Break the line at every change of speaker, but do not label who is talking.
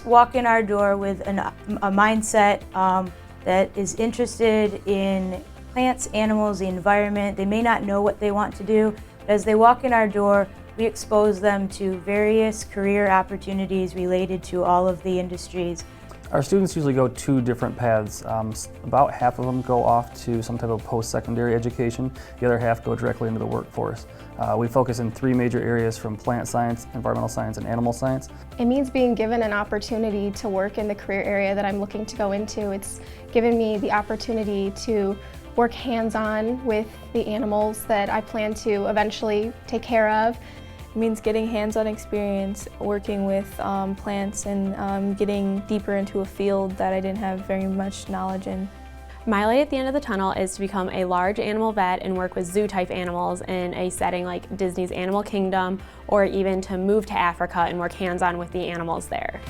walk in our door with a mindset that is interested in plants, animals, the environment. They may not know what they want to do. As they walk in our door, we expose them to various career opportunities related to all of the industries.
Our students usually go two different paths. About half of them go off to some type of post-secondary education. The other half go directly into the workforce. We focus in three major areas from plant science, environmental science, and animal science.
It means being given an opportunity to work in the career area that I'm looking to go into. It's given me the opportunity to work hands-on with the animals that I plan to eventually take care of.
It means getting hands-on experience working with plants and getting deeper into a field that I didn't have very much knowledge in.
My light at the end of the tunnel is to become a large animal vet and work with zoo-type animals in a setting like Disney's Animal Kingdom, or even to move to Africa and work hands-on with the animals there.